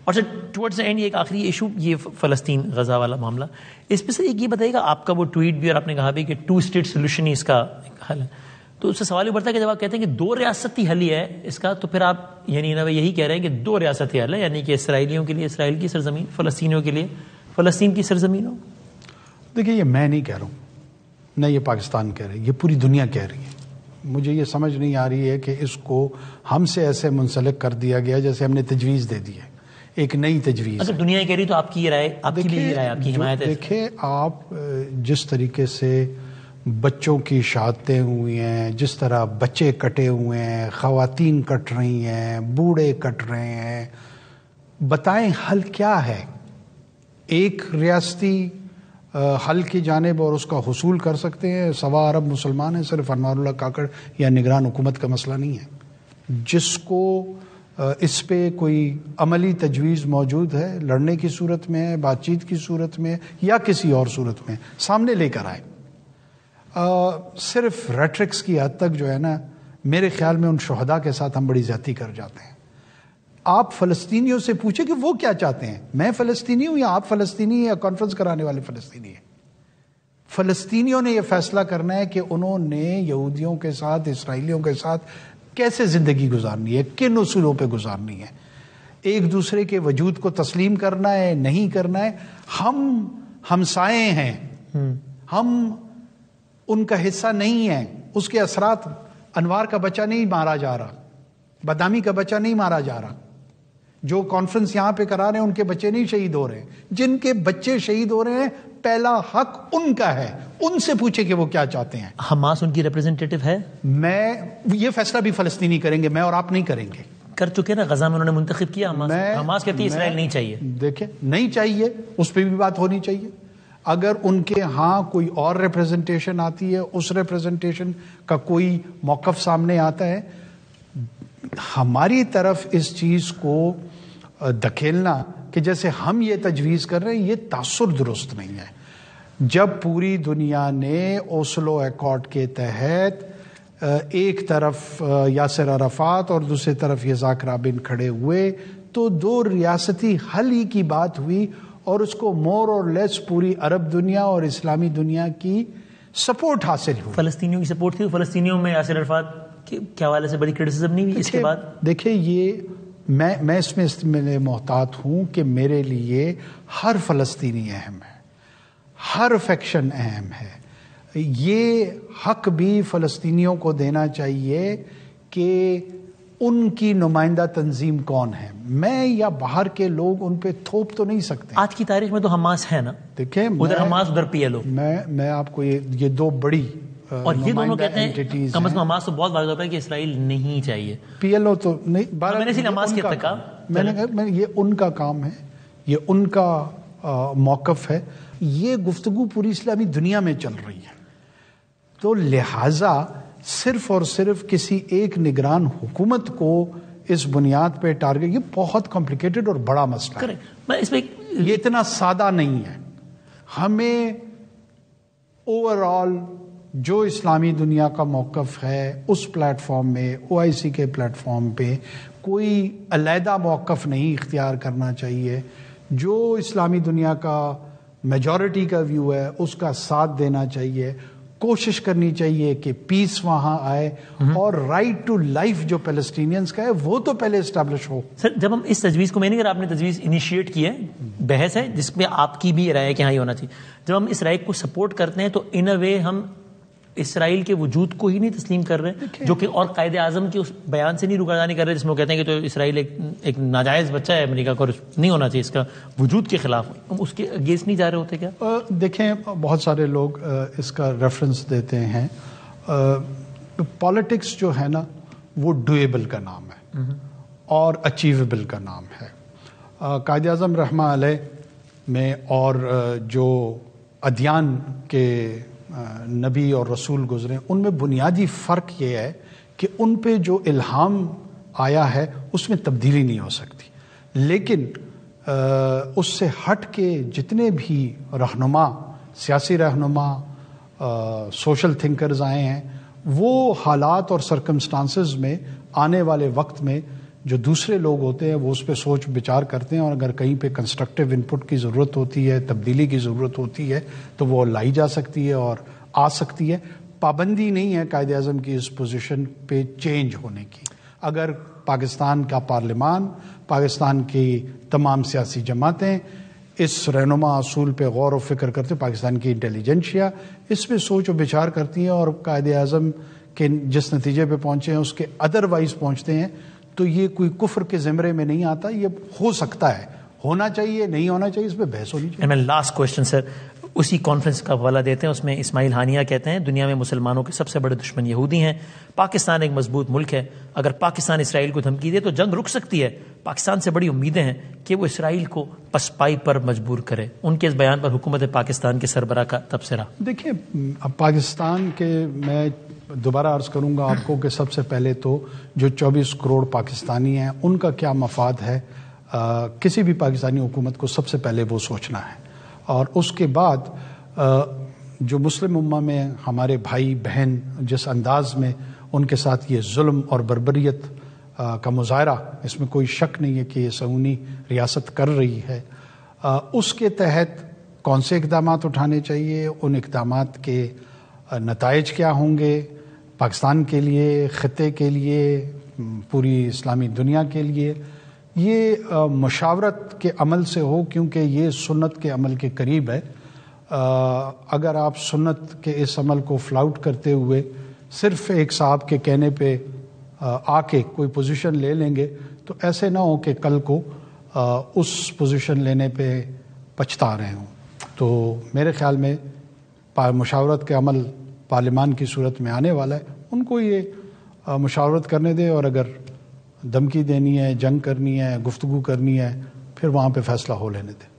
اور سر towards and ایک آخری ایشو یہ فلسطین غزہ والا معاملہ، اس پہ سر ایک یہ بتائیے گا، آپ کا وہ ٹویٹ بھی اور آپ نے کہا بھی کہ 2 اسٹیٹ سولوشن ہی اس کا حل ہے، تو اس سے سوال ابھرتا ہے کہ جب آپ کہتے ہیں کہ 2 ریاستی حل ہی ہے اس کا، تو پھر آپ یعنی یہی کہہ رہے ہیں کہ 2 ریاستی حل ہے، یعنی کہ اسرائیلیوں کے لیے اسرائیل کی سرزمین، فلسطینیوں کے لیے فلسطین کی سرزمین ہو؟ دیکھیے، یہ میں نہیں کہہ رہا ہوں، نہ یہ پاکستان کہہ رہے، یہ پوری دنیا کہہ رہی ہے. مجھے یہ سمجھ نہیں آ رہی ہے کہ اس کو ہم سے ایسے منسلک کر دیا گیا جیسے ہم نے تجویز دے دی ہے، ایک نئی تجویز. اگر دنیا کہہ رہی تو آپ کی رائے، آپ کی بھی یہ رائے، آپ کی حمایت ہے؟ دیکھیں، آپ جس طریقے سے بچوں کی شہادتیں ہوئی ہیں، جس طرح بچے کٹے ہوئے ہیں، خواتین کٹ رہی ہیں، بوڑھے کٹ رہے ہیں، بتائیں حل کیا ہے؟ ایک ریاستی حل کی جانب اور اس کا حصول کر سکتے ہیں. 1.25 ارب مسلمان ہیں، صرف انوار اللہ کاکڑ یا نگران حکومت کا مسئلہ نہیں ہے. جس کو اس پہ کوئی عملی تجویز موجود ہے، لڑنے کی صورت میں ہے، بات چیت کی صورت میں یا کسی اور صورت میں، سامنے لے کر آئے. صرف ریٹرکس کی حد تک جو ہے نا، میرے خیال میں ان شہداء کے ساتھ ہم بڑی زیادتی کر جاتے ہیں. آپ فلسطینیوں سے پوچھیں کہ وہ کیا چاہتے ہیں. میں فلسطینی ہوں یا آپ فلسطینی ہیں یا کانفرنس کرانے والے فلسطینی ہیں؟ فلسطینیوں نے یہ فیصلہ کرنا ہے کہ انہوں نے یہودیوں کے ساتھ، اسرائیلیوں کے ساتھ کیسے زندگی گزارنی ہے، کن اصولوں پہ گزارنی ہے، ایک دوسرے کے وجود کو تسلیم کرنا ہے، نہیں کرنا ہے. ہم ہمسائے ہیں، ہم ان کا حصہ نہیں ہیں. اس کے اثرات، انوار کا بچہ نہیں مارا جا رہا، بدامی کا بچہ نہیں مارا جا رہا، جو کانفرنس یہاں پہ کرا رہے ہیں ان کے بچے نہیں شہید ہو رہے ہیں. جن کے بچے شہید ہو رہے ہیں، پہلا حق ان کا ہے. ان سے پوچھے کہ وہ کیا چاہتے ہیں. حماس ان کی ریپرزنٹیٹو ہے؟ یہ فیصلہ بھی فلسطینی کریں گے، میں اور آپ نہیں کریں گے. کر چکے نا، غزہ میں انہوں نے منتخب کیا. حماس کہتی ہے اسرائیل نہیں چاہیے. دیکھیں، نہیں چاہیے، اس پہ بھی بات ہونی چاہیے. اگر ان کے ہاں کوئی اور ریپرزنٹیشن آتی ہے، اس ریپرزنٹیشن کا کوئی موقف سامنے آتا ہے، ہماری طرف اس چیز کو دھکیلنا کہ جیسے ہم یہ تجویز کر رہے ہیں، یہ تاثر درست نہیں ہے. جب پوری دنیا نے اوسلو ایکارڈ کے تحت ایک طرف یاسر عرفات اور دوسری طرف یزاک رابن کھڑے ہوئے، تو 2 ریاستی حل ہی کی بات ہوئی، اور اس کو مور اور لیس پوری عرب دنیا اور اسلامی دنیا کی سپورٹ حاصل ہوئی. فلسطینیوں کی سپورٹ تھی. فلسطینیوں میں یاسر عرفات کے حوالے سے بڑی کرٹیسزم نہیں ہوئی اس کے بعد؟ دیکھیں، یہ میں اس میں محتاط ہوں کہ میرے لیے ہر فلسطینی اہم ہے، ہر فیکشن اہم ہے. یہ حق بھی فلسطینیوں کو دینا چاہیے کہ ان کی نمائندہ تنظیم کون ہے. میں یا باہر کے لوگ ان پہ تھوپ تو نہیں سکتے. آج کی تاریخ میں تو حماس ہے نا. دیکھیں، ادھر حماس ادھر پی ایل او. میں آپ کو یہ 2 بڑی اور یہ دونوں کہتے ہیں، کم از کم حماس تو بہت بات ہوتا ہے کہ اسرائیل نہیں چاہیے. پی ایل او تو نہیں، میں نے صرف حماس کی تک کہا، میں نے کہا یہ ان کا کام ہے، یہ ان کا موقف ہے. یہ گفتگو پوری اسلامی دنیا میں چل رہی ہے، تو لہٰذا صرف اور صرف کسی ایک نگران حکومت کو اس بنیاد پہ ٹارگٹ، یہ بہت کمپلیکیٹڈ اور بڑا مسئلہ ہے. میں اس پہ یہ اتنا سادہ نہیں ہے. ہمیں اوور آل جو اسلامی دنیا کا موقف ہے اس پلیٹ فارم میں، OIC کے پلیٹ فارم پہ کوئی علیحدہ موقف نہیں اختیار کرنا چاہیے. جو اسلامی دنیا کا میجورٹی کا ویو ہے اس کا ساتھ دینا چاہیے. کوشش کرنی چاہیے کہ پیس وہاں آئے، اور رائٹ ٹو لائف جو پیلسٹینینز کا ہے وہ تو پہلے اسٹیبلش ہو. سر، جب ہم اس تجویز کو، میں نہیں کہہ رہا آپ نے تجویز انیشیٹ کی ہے، بحث ہے جس میں آپ کی بھی رائے ہے کہ ہاں یہ ہونا چاہیے. جب ہم اس رائے کو سپورٹ کرتے ہیں تو ان اے وے ہم اسرائیل کے وجود کو ہی نہیں تسلیم کر رہے، جو کہ اور قائد اعظم کے اس بیان سے نہیں رکاردانی کر رہے جس میں وہ کہتے ہیں کہ تو اسرائیل ایک ناجائز بچہ ہے امریکہ کا اور نہیں ہونا چاہیے، اس کا وجود کے خلاف. ہم اس کے اگینسٹ نہیں جا رہے ہوتے کیا؟ دیکھیں، بہت سارے لوگ اس کا ریفرنس دیتے ہیں. پالیٹکس جو ہے نا، وہ ڈویبل کا نام ہے اور اچیویبل کا نام ہے. قائد اعظم رحمہ علیہ میں اور جو ادیان کے نبی اور رسول گزرے، ان میں بنیادی فرق یہ ہے کہ ان پہ جو الہام آیا ہے اس میں تبدیلی نہیں ہو سکتی. لیکن اس سے ہٹ کے جتنے بھی رہنما، سیاسی رہنما، سوشل تھنکرز آئے ہیں، وہ حالات اور سرکمسٹانسز میں آنے والے وقت میں جو دوسرے لوگ ہوتے ہیں وہ اس پہ سوچ بچار کرتے ہیں، اور اگر کہیں پہ کنسٹرکٹیو انپٹ کی ضرورت ہوتی ہے، تبدیلی کی ضرورت ہوتی ہے، تو وہ لائی جا سکتی ہے اور آ سکتی ہے. پابندی نہیں ہے قائد اعظم کی اس پوزیشن پہ چینج ہونے کی. اگر پاکستان کا پارلیمان، پاکستان کی تمام سیاسی جماعتیں اس رہنما اصول پہ غور و فکر کرتے، پاکستان کی انٹیلیجنشیا اس پہ سوچ و بچار کرتی ہیں اور قائد اعظم کے جس نتیجے پہ پہنچے ہیں اس کے ادروائز پہنچتے ہیں، تو یہ کوئی کفر کے زمرے میں نہیں آتا. یہ ہو سکتا ہے، ہونا چاہیے، نہیں ہونا چاہیے، اس پہ بحث ہونی چاہیے. میں لاسٹ کوشچن سر اسی کانفرنس کا حوالہ دیتے ہیں. اس میں اسماعیل ہانیہ کہتے ہیں دنیا میں مسلمانوں کے سب سے بڑے دشمن یہودی ہیں. پاکستان ایک مضبوط ملک ہے، اگر پاکستان اسرائیل کو دھمکی دے تو جنگ رک سکتی ہے. پاکستان سے بڑی امیدیں ہیں کہ وہ اسرائیل کو پسپائی پر مجبور کرے. ان کے اس بیان پر حکومت پاکستان کے سربراہ کا تبصرہ. دیکھیں، اب پاکستان کے میں دوبارہ عرض کروں گا آپ کو کہ سب سے پہلے تو جو 24 کروڑ پاکستانی ہیں ان کا کیا مفاد ہے، کسی بھی پاکستانی حکومت کو سب سے پہلے وہ سوچنا ہے. اور اس کے بعد جو مسلم امہ میں ہمارے بھائی بہن جس انداز میں ان کے ساتھ یہ ظلم اور بربریت کا مظاہرہ، اس میں کوئی شک نہیں ہے کہ یہ صہیونی ریاست کر رہی ہے، اس کے تحت کون سے اقدامات اٹھانے چاہیے، ان اقدامات کے نتائج کیا ہوں گے پاکستان کے لیے، خطے کے لیے، پوری اسلامی دنیا کے لیے، یہ مشاورت کے عمل سے ہو، کیونکہ یہ سنت کے عمل کے قریب ہے. اگر آپ سنت کے اس عمل کو فلاؤٹ کرتے ہوئے صرف ایک صاحب کے کہنے پہ آ کے کوئی پوزیشن لے لیں گے تو ایسے نہ ہو کہ کل کو اس پوزیشن لینے پہ پچھتا رہے ہوں. تو میرے خیال میں مشاورت کے عمل پارلیمان کی صورت میں آنے والا ہے، ان کو یہ مشاورت کرنے دے، اور اگر دھمکی دینی ہے، جنگ کرنی ہے، گفتگو کرنی ہے، پھر وہاں پہ فیصلہ ہو لینے دے.